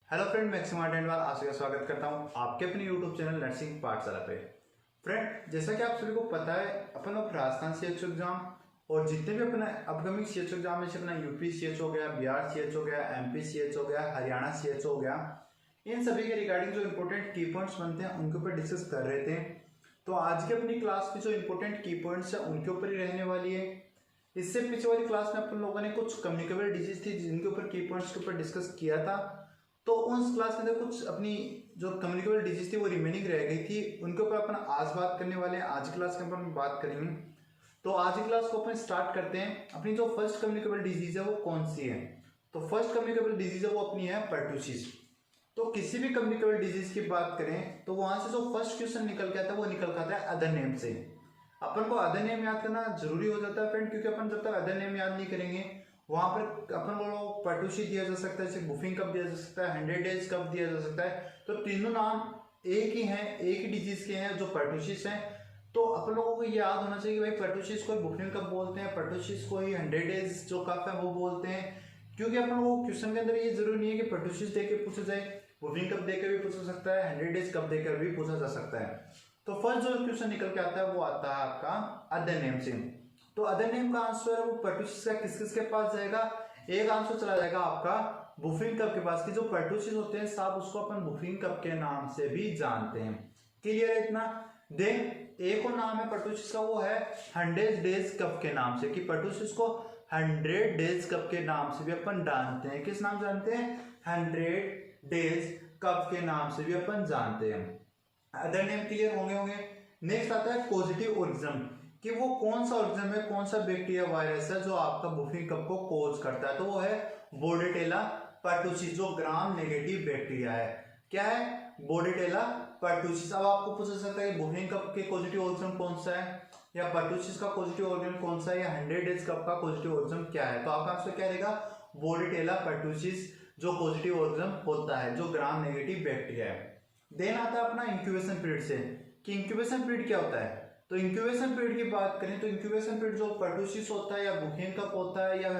Hello friend, मैं एक्समा डेंडवाल आप सभी का स्वागत करता हूं आपके अपने यूट्यूब चैनल नर्सिंग पाठशाला पे। फ्रेंड, जैसा कि आप सभी को पता है, अपन लोग राजस्थान CHO एग्जाम और जितने भी अपना अपकमिंग CHO एग्जाम में से अपना यूपी CHO हो गया, बिहार CHO हो गया, MP CHO हो गया, हरियाणा CHO हो गया, इन सभी के रिगार्डिंग जो इंपॉर्टेंट की पॉइंट्स बनते हैं उनके ऊपर डिस्कस कर रहे थे। तो आज की अपनी क्लास में जो इंपॉर्टेंट की पॉइंट्स है उनके ऊपर ही रहने वाली है। इससे पीछे वाली क्लास में अपन लोगों ने कुछ कम्युनिकेबल डिजीज थी जिनके ऊपर की पॉइंट्स के ऊपर डिस्कस किया था। तो उस क्लास के अंदर कुछ अपनी जो कम्युनिकेबल डिजीज थी वो रिमेनिंग रह गई थी, उनके ऊपर अपन आज बात करने वाले हैं। आज की क्लास के ऊपर बात करेंगे। तो आज की क्लास को अपन स्टार्ट करते हैं। अपनी जो फर्स्ट कम्युनिकेबल डिजीज है वो कौन सी है? तो फर्स्ट कम्युनिकेबल डिजीज है वो अपनी है पर्टूसिस। तो किसी भी कम्युनिकेबल डिजीज की बात करें तो वहां से जो फर्स्ट क्वेश्चन निकल के आता है वो निकल के आता है अदर नेम से। अपन को अदर नेम याद करना जरूरी हो जाता है फ्रेंड, क्योंकि अपन जब तक अदर नेम याद नहीं करेंगे वहां पर अपन को पर्टूसी दिया जा सकता है, बुफिंग कब दिया जा सकता है, 100 डेज कब दिया जा सकता है। तो तीनों नाम एक ही हैं, एक ही डिजीज के हैं जो पर्टूसिस हैं। तो अपन लोगों को याद होना चाहिए कि भाई पर्टूसिस को बुफिंग कब बोलते हैं, पर्टूसिस को ही 100 डेज जो कफ है वो बोलते हैं। क्योंकि अपन लोगों को क्वेश्चन के अंदर ये जरूरी नहीं है कि पर्टूसिस दे के पूछा जाए, बुफिंग कब देकर भी पूछा सकता है, 100 डेज कब देकर भी पूछा जा सकता है। तो फर्स्ट जो क्वेश्चन निकल के आता है वो आता है आपका अदर नेम से। तो अदर नेम का आंसर है वो पर्टूसिस का किस किस के पास जाएगा? एक आंसर चला जाएगा आपका बुफिंग कप के पास की। जो पर्टूसिस होते हैं साहब उसको अपन बुफिंग कप के नाम से भी जानते हैं। क्लियर है इतना? देन एक और नाम है पर्टूसिस का, वो है 100 डेज कप के नाम से, कि पर्टूसिस को 100 डेज कप के नाम से भी अपन जानते हैं। किस नाम जानते हैं? 100 डेज कप के नाम से भी अपन जानते हैं। अदर नेम क्लियर होंगे। नेक्स्ट आता है पॉजिटिव ओरिजिन, कि वो कौन सा ओरिजिन है, कौन सा बैक्टीरिया वायरस है जो आपका बुफिंग कप को कोज करता है। तो वो है बोर्डेटेला पर्टूसिस, जो ग्राम नेगेटिव बैक्टीरिया है। क्या है? Bordetella pertussis. अब आपको पूछा सकता है बुफिंग कप के पॉजिटिव ओरिजिन कौन सा है, या पर्टूसिस का पॉजिटिव ओरिजिन कौन सा है, या 100 डेज कप का पॉजिटिव ओरिजिन क्या है। तो आपका आंसर क्या रहेगा? बोर्डेटेला पर्टूसिस जो पॉजिटिव ओरिजिन होता है, जो ग्राम नेगेटिव बैक्टीरिया है। देन आता है अपना इंक्यूबेशन पीरियड से, कि इंक्यूबेशन पीरियड क्या होता है। तो इंक्यूबेशन पीरियड की बात करें तो इंक्यूबेशन पीरियड जो पर्टूसिस होता है या बुफिंग कप होता है या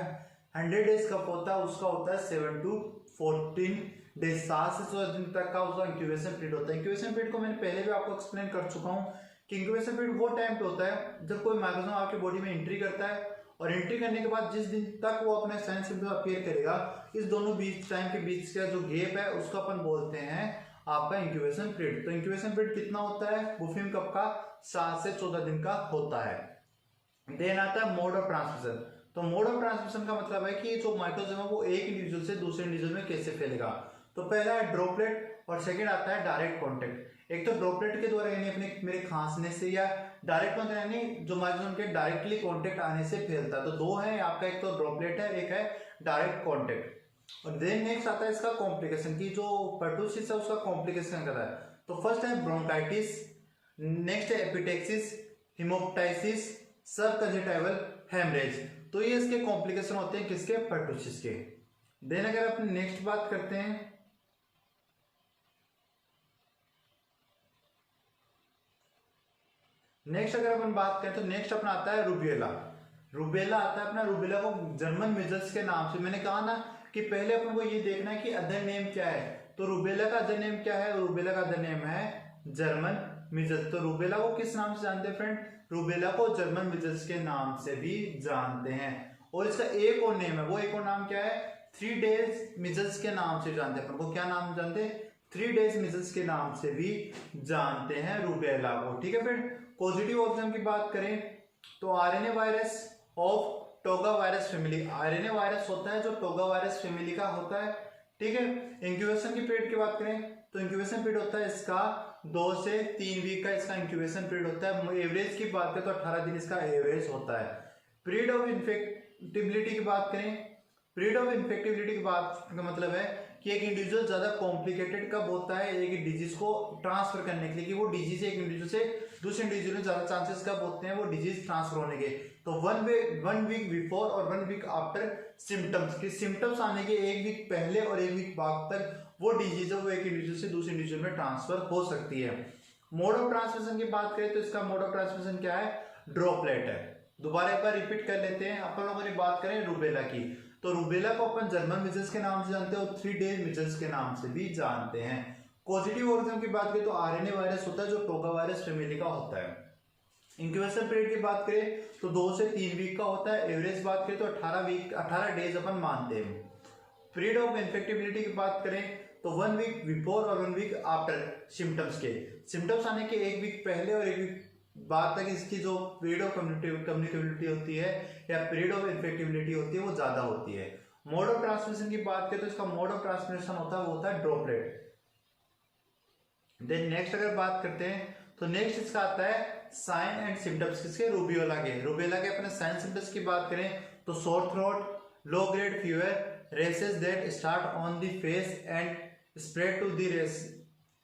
100 डेज कप होता है उसका होता है 7 to 14 डेज, 7 से 14 दिन तक का उसका इंक्यूबेशन पीरियड होता है। इंक्यूबेशन पीरियड को मैंने पहले भी आपको एक्सप्लेन कर चुका हूँ कि इंक्यूबेशन पीरियड वो टाइम पे होता है जब कोई माइक्रोऑर्गेनिज्म आपकी बॉडी में एंट्री करता है, और एंट्री करने के बाद जिस दिन तक वो अपने साइन सिम्टम अपीयर करेगा, इस दोनों बीच टाइम के बीच का जो गैप है उसको अपन बोलते हैं आपका इंक्यूबेशन पीरियड। तो इंक्यूबेशन पीरियड कितना होता है बुफिंग कप का? 7 से 14 दिन का होता है। देन आता है मोड ऑफ ट्रांसमिशन। तो मोड ऑफ ट्रांसमिशन का मतलब है कि जो माइक्रोजोम है वो एक इंडिविजुअल से दूसरे इंडिविजुअल में कैसे फैलेगा। तो पहला है ड्रॉपलेट और सेकंड आता है डायरेक्ट कांटेक्ट। एक तो ड्रॉपलेट के द्वारा यानी अपने मेरे खांसने से, या डायरेक्ट कांटेक्ट यानी जो माइक्रोजोम के डायरेक्टली कांटेक्ट आने से फैलता है। तो दो है आपका, एक तो ड्रॉपलेट है, एक है डायरेक्ट कांटेक्ट। और देन नेक्स्ट आता है इसका कॉम्प्लिकेशन, की जो पर्टूसिस है उसका कॉम्प्लिकेशन कर रहा है। तो फर्स्ट है ब्रोंकाइटिस, नेक्स्ट है एपिटेक्सिस, हिमोप्टाइसिस, सब कंजक्टिवल हेमरेज। तो ये इसके कॉम्प्लिकेशन होते हैं किसके? पर्टूसिस के। देन अगर अपन नेक्स्ट बात करते हैं, नेक्स्ट अगर अपन बात करें तो नेक्स्ट अपना आता है रूबेला। रूबेला आता है अपना, रूबेला को जर्मन मिजल्स के नाम से। मैंने कहा ना कि पहले अपन को ये देखना है कि अदर नेम क्या है। तो रूबेला का अदर नेम क्या है? रूबेला का अदर नेम है जर्मन मिजल्स। तो रूबेला को किस नाम से जानते हैं फ्रेंड? रूबेला को जर्मन मिजल्स के नाम से भी जानते हैं। और इसका एक और नेम है, वो एक और नाम क्या है? 3 डेज मिजल्स के नाम से जानते हैं। अपन को क्या नाम जानते हैं? 3 डेज मिजल्स के नाम से भी जानते हैं रूबेला को। ठीक है फ्रेंड। पॉजिटिव ऑर्गेनिज्म की बात करें तो RNA virus of toga virus family. RNA virus होता है जो टोगा वायरस फैमिली का होता है। ठीक है। इंक्यूबेशन की पीरियड की बात करें तो इंक्यूबेशन पीरियड होता है इसका 2 से 3 वीक का इसका इंक्यूबेशन पीरियड होता है। एवरेज की बात करें तो 18 दिन इसका एवरेज होता है। पीरियड ऑफ इन्फेक्टिबिलिटी की बात करें, पीरियड ऑफ इन्फेक्टिबिलिटी की बात का मतलब है कि एक इंडिविजुअल ज्यादा कॉम्प्लिकेटेड कब होता है एक डिजीज को ट्रांसफर करने के लिए, कि वो डिजीज एक इंडिविजुअल से दूसरे इंडिविजुअल में ज्यादा चांसेस कब होते हैं वो डिजीज ट्रांसफर होने के। तो 1 वीक बिफोर और 1 वीक आफ्टर सिम्टम्स, कि सिम्टम्स आने के 1 वीक पहले और 1 वीक बाद तक वो डिजीज है वो एक इंडिविजुअल से दूसरे इंडिविजुअल में ट्रांसफर हो सकती है। मोड ऑफ ट्रांसमिशन की बात करें तो इसका मोड ऑफ ट्रांसमिशन क्या है? ड्रॉपलेट है। दोबारा एक बार रिपीट कर लेते हैं। अपन लोगों ने बात करें रूबेला की। तो रूबेला को अपन जर्मन मीजल्स के नाम से जानते हैं और 3 डेज मीजल्स के नाम से भी जानते हैं। पॉजिटिव ऑर्गेनिज्म की बात करें तो आरएनए वायरस होता है जो टोका वायरस फैमिली का होता है। इंक्यूबेशन पीरियड की बात करें तो 2 से 3 वीक का होता है। एवरेज बात करें तो 18 डेज अपन मानते हैं। पीरियड ऑफ इन्फेक्टिबिलिटी की बात करें तो 1 वीक बिफोर और 1 वीक आफ्टर सिम्टम्स के। सिम्टम्स आने के 1 वीक पहले और 1 वीक बाद तक इसकी जो पीरियड ऑफ कम्युनिकेबिलिटी होती है या पीरियड ऑफ इन्फेक्टिबिलिटी होती है वो ज्यादा होती है। मोड ऑफ ट्रांसमिशन की बात करें तो इसका मोड ऑफ ट्रांसमिशन होता है वो होता है ड्रॉपलेट। देन नेक्स्ट अगर बात करते हैं तो नेक्स्ट इसका आता है साइन एंड सिम्टम्स किसके, रूबियोला के। रूबियोला के अपने साइन सिम्टम्स की बात करें तो sore throat, low grade fever, rashes that start on the face and spread to the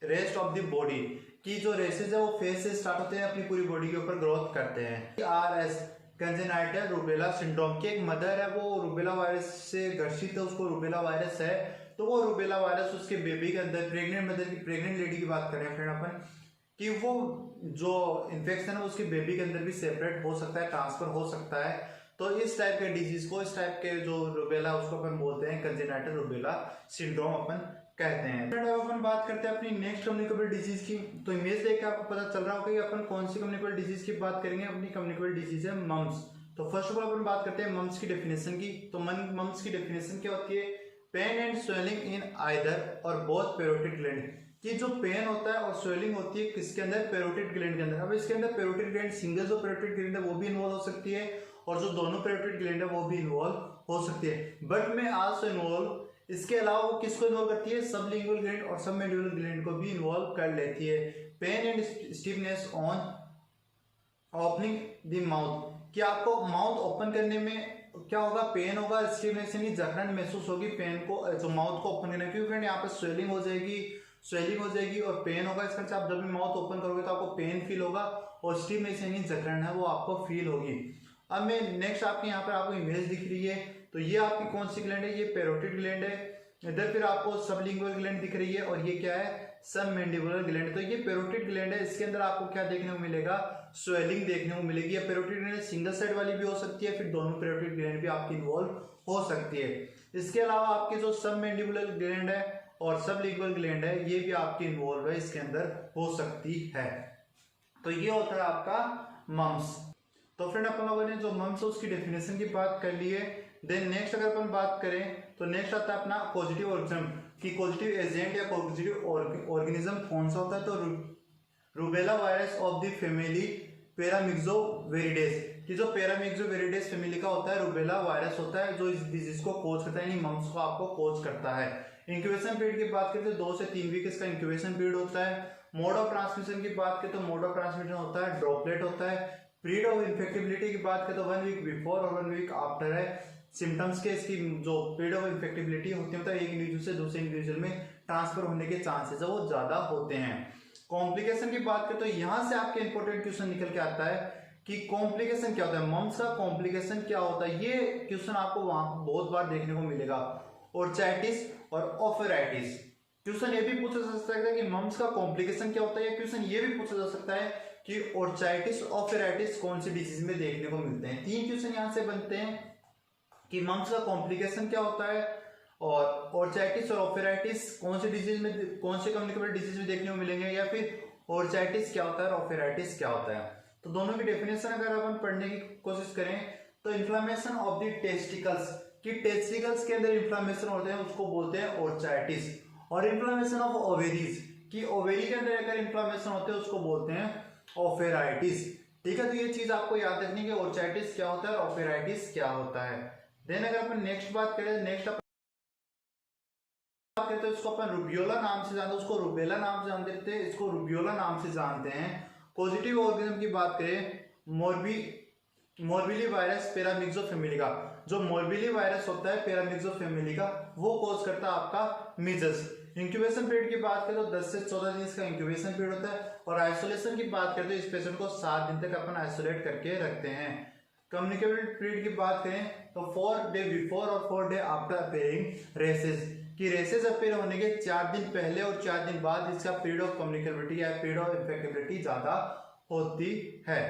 rest of the body, की जो रेसेस है वो फेस से स्टार्ट होते हैं अपनी पूरी बॉडी के ऊपर ग्रोथ करते हैं। RS कंजेनाइटल रूबेला सिंड्रोम की एक मदर है वो रूबेला वायरस से ग्रसित है, उसको रूबेला वायरस है, तो वो रूबेला वायरस उसके बेबी के अंदर, प्रेग्नेंट मदर की, प्रेग्नेंट लेडी की बात करें फ्रेंड अपन, कि वो जो इन्फेक्शन है उसके बेबी के अंदर भी सेपरेट हो सकता है, ट्रांसफर हो सकता है। तो इस टाइप के डिजीज को, इस टाइप के जो रूबेला उसको अपन बोलते हैं कंजेनाइटल रूबेला सिंड्रोम अपन कहते हैं। फ्रेंड अब अपन बात करते हैं अपनी नेक्स्ट कम्युनिकेबल डिजीज की। तो इमेज देख के आपको पता चल रहा होगा कि अपन कौन सी कम्युनिकेबल डिजीज की बात करेंगे। अपनी कम्युनिकेबल डिजीज है मम्स। तो फर्स्ट ऑफ ऑल अपन बात करते हैं मम्स की डेफिनेशन की। तो मम्स की डेफिनेशन क्या होती है, pain and swelling in either और बोथ पैरोटिड ग्लैंड, कि जो पेन होता है और स्वेलिंग होती है किसके अंदर, पैरोटिड ग्लैंड के अंदर। अब इसके अंदर पैरोटिड ग्लैंड, सिंगल जो पैरोटिड ग्लैंड है वो भी इन्वॉल्व हो सकती है और जो दोनों पैरोटिड ग्लैंड है वो भी इन्वॉल्व हो सकती है। बट में आल्सो इन्वॉल्व, इसके अलावा वो किसको इन्वॉल्व करती है, सबलिंगुअल ग्लैंड और सबमैंडिबुलर ग्लैंड को भी इन्वॉल्व कर लेती है। Pain and stiffness on opening the mouth, कि आपको माउथ ओपन करने में क्या होगा, पेन होगा, स्टिफनेस यानी जकड़न महसूस होगी पेन को, जो माउथ को ओपन करने, क्योंकि फ्रेंड यहाँ पर स्वेलिंग हो जाएगी और पेन होगा। इसका मतलब आप जब भी माउथ ओपन करोगे तो आपको पेन फील होगा और स्टिफनेस यानी जकड़न है वो आपको फील होगी। अब मैं नेक्स्ट आपके यहाँ पर आपको इमेज दिख रही है, तो ये आपकी कौन सी ग्लैंड है, ये पैरोटिड ग्लैंड है। इधर फिर आपको सबलिंगुअल ग्लैंड दिख रही है और ये क्या है, सबमैंडिबुलर ग्लैंड। तो ये पैरोटिड ग्लैंड है, इसके अंदर आपको क्या देखने को मिलेगा, स्वेलिंग देखने को मिलेगी। या पैरोटिड ग्लैंड सिंगल साइड वाली भी हो सकती है, फिर दोनों पैरोटिड ग्लैंड भी आपकी इन्वॉल्व हो सकती है। इसके अलावा आपकी जो सबमैंडिबुलर ग्लैंड है और सबलिंगुअल ग्लैंड है ये भी आपकी इन्वॉल्व है, इसके अंदर हो सकती है। तो ये होता है आपका मम्स। तो फ्रेंड अपन लोगों ने जो मम्स है उसकी डेफिनेशन की बात कर ली है। देन नेक्स्ट अगर अपन बात करें तो नेक्स्ट आता है अपना पॉजिटिव ऑर्गेनिज्म, कि पॉजिटिव एजेंट या पॉजिटिव ऑर्गेनिज्म कौन सा होता है। तो rubella virus of the family paramyxoviridae, कि जो पैरामिक्सोवेरिडेस फैमिली का होता है रूबेला वायरस होता है जो इस डिजीज को कोज करता है, यानी मम्स को आपको कोज करता है। इंक्यूबेशन पीरियड की बात करें तो 2 से 3 वीक इसका इंक्यूबेशन पीरियड होता है। मोड ऑफ ट्रांसमिशन की बात करें तो मोड ऑफ ट्रांसमिशन होता है ड्रॉपलेट होता है। पीरियड ऑफ इन्फेक्टिबिलिटी की बात करें तो 1 वीक बिफोर और 1 वीक आफ्टर है सिम्टम्स के। इसकी जो पीरियड ऑफ इन्फेक्टिबिलिटी होती है मतलब एक इंडिविजुअल से दूसरे इंडिविजुअल में ट्रांसफर होने के चांसेस है वो ज्यादा होते हैं। कॉम्प्लिकेशन की बात करें तो यहां से आपके इंपॉर्टेंट क्वेश्चन निकल के आता है कि कॉम्प्लिकेशन क्या होता है, मम्स का कॉम्प्लिकेशन क्या होता है। ये क्वेश्चन आपको वहां बहुत बार देखने को मिलेगा। ओर्चाइटिस और ओफेराइटिस, क्वेश्चन ये भी पूछा जा सकता है कि मम्स का कॉम्प्लिकेशन क्या होता है। क्वेश्चन ये भी पूछा जा सकता है कि ओर्चाइटिस ओफेराइटिस कौन सी डिजीज में देखने को मिलते हैं। 3 क्वेश्चन यहां से बनते हैं कि मम्स का कॉम्प्लिकेशन क्या होता है और ओर्चाइटिस और ओफेराइटिस कौन सी डिजीज में, कौन से कम्युनिकेबल डिजीज में देखने को मिलेंगे, या फिर ओर्चाइटिस क्या होता है और ओफेराइटिस क्या होता है। तो दोनों की डेफिनेशन अगर अपन पढ़ने की कोशिश करें तो इन्फ्लामेशन ऑफ द टेस्टिकल्स, कि टेस्टिकल्स के अंदर इन्फ्लामेशन होते हैं उसको बोलते हैं ओर्चाइटिस। और इन्फ्लामेशन ऑफ ओवेरीज, कि ओवेरी के अंदर अगर इन्फ्लामेशन होते हैं उसको बोलते हैं ओफेराइटिस। ठीक है, तो ये चीज आपको याद रखनी है कि ओर्चाइटिस क्या होता है और ओफेराइटिस क्या होता है। देन अगर अपन नेक्स्ट बात करें, नेक्स्ट बात करते हैं इसको अपन रूबियोला नाम से जानते हैं, उसको रूबेला नाम से जानते थे, इसको रूबियोला नाम से जानते हैं। पॉजिटिव ऑर्गेनिज्म की बात करें मोरबिली वायरस पैरामिक्सो फैमिली का, जो मोरबिली वायरस होता है पैरामिक्सो फैमिली का वो कोज करता है आपका मीजल्स। इंक्यूबेशन पीरियड की बात करें तो 10 से 14 दिन इसका इंक्यूबेशन पीरियड होता है। और आइसोलेशन की बात करें तो इस पेशेंट को 7 दिन तक अपन आइसोलेट करके रखते हैं। कम्युनिकेबल पीरियड की बात करें तो 4 डे बिफोर और 4 डे आफ्टर अपेयरिंग रेसेस, कि रेसेस अपेयर होने के 4 दिन पहले और 4 दिन बाद इसका पीरियड ऑफ कम्युनिकेबिलिटी या पीरियड ऑफ इन्फेक्टिबिलिटी ज्यादा होती है।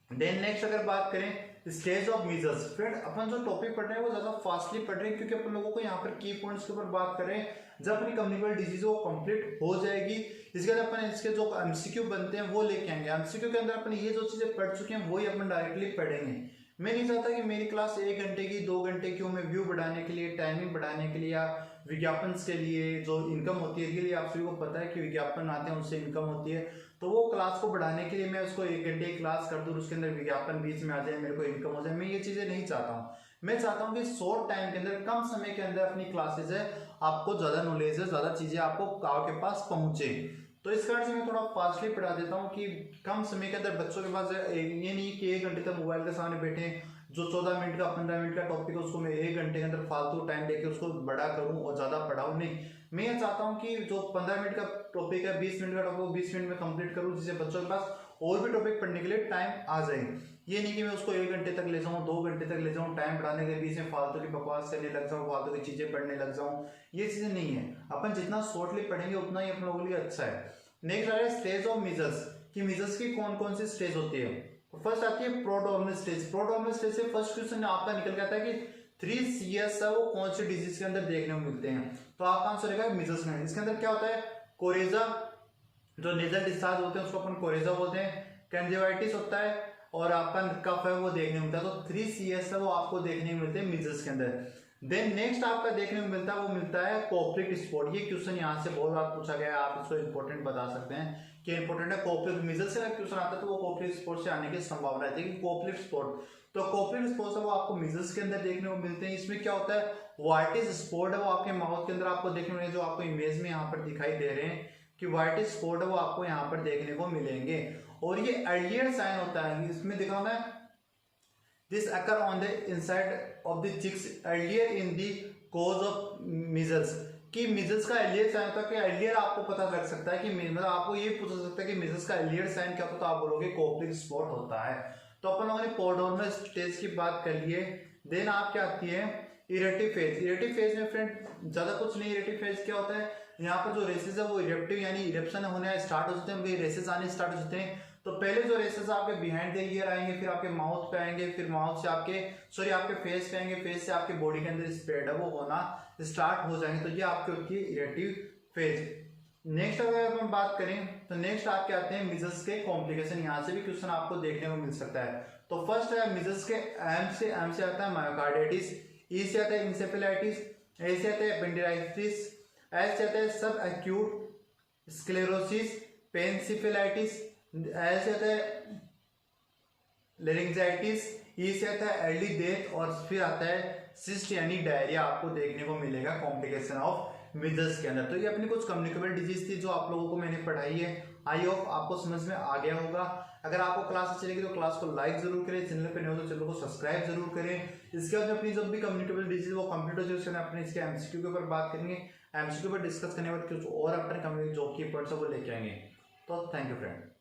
देन नेक्स्ट अगर बात करें स्टेज ऑफ मीजल्स। फ्रेंड अपन जो टॉपिक पढ़ रहे हैं वो ज्यादा फास्टली पढ़ रहे हैं क्योंकि अपन लोगों को यहाँ पर की पॉइंट्स के ऊपर बात करें। जब अपनी कम्युनिकेबल डिजीज वो कंप्लीट हो जाएगी इसके बाद अपन इसके जो एमसीक्यू बनते हैं वो लेके आएंगे। एमसीक्यू के अंदर अपन ये जो चीजें पढ़ चुके हैं वही अपन डायरेक्टली पढ़ेंगे। मैं नहीं चाहता कि मेरी क्लास 1 घंटे की 2 घंटे की हो, मैं व्यू बढ़ाने के लिए, टाइमिंग बढ़ाने के लिए या विज्ञापन के लिए जो इनकम होती है, इसके लिए आप सभी को पता है कि विज्ञापन आते हैं उससे इनकम होती है, तो वो क्लास को बढ़ाने के लिए मैं उसको 1 घंटे की क्लास कर दूं, उसके अंदर विज्ञापन बीच में आ जाए, मेरे को इनकम हो जाए। मैं ये चीजें नहीं चाहता हूँ। मैं चाहता हूँ कि शॉर्ट टाइम के अंदर, कम समय के अंदर अपनी क्लासेज है आपको ज्यादा नॉलेज है, ज्यादा चीजें आपको आपके पास पहुंचे। तो इस कारण से मैं थोड़ा फास्टली पढ़ा देता हूँ कि कम समय के अंदर बच्चों के पास ये नहीं कि 1 घंटे तक मोबाइल के सामने बैठे, जो 14 मिनट का 15 मिनट का टॉपिक है उसको मैं 1 घंटे के अंदर फालतू टाइम लेके उसको बड़ा करूं और ज्यादा पढ़ाऊं। नहीं, मैं ये चाहता हूं कि जो 15 मिनट का टॉपिक है, 20 मिनट का टॉपिक 20 मिनट में कंप्लीट करूं, जिससे बच्चों के पास और भी टॉपिक पढ़ने के लिए टाइम आ जाए। ये नहीं कि मैं उसको 1 घंटे तक ले जाऊं, 2 घंटे तक ले जाऊं, टाइम बढ़ाने के बीच में फालतू की बकवास करने लग जाऊं, फालतू की चीजें पढ़ने लग जाऊं। ये चीजें नहीं है। अपन जितना शॉर्टली पढ़ेंगे उतना ही अपन लोगों के लिए अच्छा है। नेक्स्ट आ रहा है स्टेज ऑफ मीजल्स, कि मीजल्स की कौन कौन सी स्टेज होती है। फर्स्ट आती है प्रोडोर्मल स्टेज। प्रोडोर्मल स्टेज से फर्स्ट क्वेश्चन आपका निकल के आता है कि 3CS है वो कौन से डिजीज के अंदर देखने को मिलते हैं, तो आपका आंसर रहेगा मीजल्स में। इसके अंदर क्या होता है, कोरेजा, जो नेजल डिस्चार्ज होते हैं उसको अपन कोरेजा बोलते हैं, कंजक्टिवाइटिस होता है और आपका कफ है वो देखने को मिलता है। तो 3CS है वो आपको देखने को मिलते हैं मीजल्स के अंदर। देन नेक्स्ट आपका देखने को मिलता है वो मिलता है कोप्लिक स्पॉट। ये क्वेश्चन यहाँ से बहुत बार पूछा गया है, आप इसको इंपॉर्टेंट बता सकते हैं कि इंपॉर्टेंट है। कोप्लिक मीजल्स से क्वेश्चन आता है तो वो कोप्लिक स्पॉट से आने की संभावना है। कोप्लिक स्पॉट, तो कोप्लिक स्पॉट है वो आपको मीजल्स के अंदर देखने को मिलते हैं। इसमें क्या होता है, वाइटिस स्पॉट है वो आपके माउथ के अंदर आपको देखने को मिलेंगे, जो आपको इमेज में यहाँ पर दिखाई दे रहे हैं कि वाइटिस स्पॉट है वो आपको यहाँ पर देखने को मिलेंगे। और ये अर्लियर साइन होता है, इसमें दिखा मैं This occur on the inside of the cheeks earlier in the course of measles। कि measles का earlier साइन होता है कि earlier आपको पता लग सकता है कि मतलब आपको ये पूछ सकता है कि measles का earlier साइन क्या होता है, तो आप बोलोगे कोप्लिक स्पॉट होता है। तो अपन लोगों ने प्रोड्रोमल स्टेज की बात कर ली है। देन आप क्या आती है इरेक्टिव फेज। इरेक्टिव फेज में फ्रेंड ज्यादा कुछ नहीं, इरेक्टिव फेज क्या होता है, यहाँ पर जो रेसेस है वो इरेप्टिव यानी इरेप्शन होने स्टार्ट हो जाते हैं, उनके रेसेस आने स्टार्ट हो जाते हैं। तो पहले जो रेसेस आपके बिहाइंड द ईयर आएंगे, फिर आपके माउथ पे आएंगे, फिर माउथ से आपके फेस पे आएंगे, फेस से आपके बॉडी के अंदर स्प्रेड है वो होना स्टार्ट हो जाएंगे। तो ये आपकी होती है इरेक्टिव फेज। नेक्स्ट अगर अपन बात करें तो नेक्स्ट आपके आते हैं मिजल्स के कॉम्प्लिकेशन। यहाँ से भी क्वेश्चन आपको देखने को मिल सकता है। तो फर्स्ट है मिजल्स के एम से आता है मायोकार्डिटिस, ई से आता है इंसेफेलाइटिस, ए से आता है एपेंडिसाइटिस, एस से आता है सब एक्यूट स्क्लेरोसिस, पेनसिफेलाइटिस, ऐसे आता है लेरिंजाइटिस, ई से आता है अर्ली डेथ और फिर आता है सिस्ट यानी डायरिया आपको देखने को मिलेगा कॉम्प्लिकेशन ऑफ मिजल्स के अंदर। तो ये अपनी कुछ कम्युनिकेबल डिजीज थी जो आप लोगों को मैंने पढ़ाई है। आई होप आपको समझ में आ गया होगा। अगर आपको क्लास अच्छी लगी तो क्लास को लाइक जरूर करें, चैनल पर नहीं हो तो चैनल को सब्सक्राइब जरूर करें। इसके बाद अपनी जब भी कम्युनिकेबल डिजीज वो कंप्लीट हो जाए अपने इसके एमसीक्यू के ऊपर बात करेंगे, एमसीक्यू पर डिस्कस करने के बाद कुछ और अपने कम्युनिटी जॉब की पॉइंट्स वो लेके आएंगे। तो थैंक यू फ्रेंड।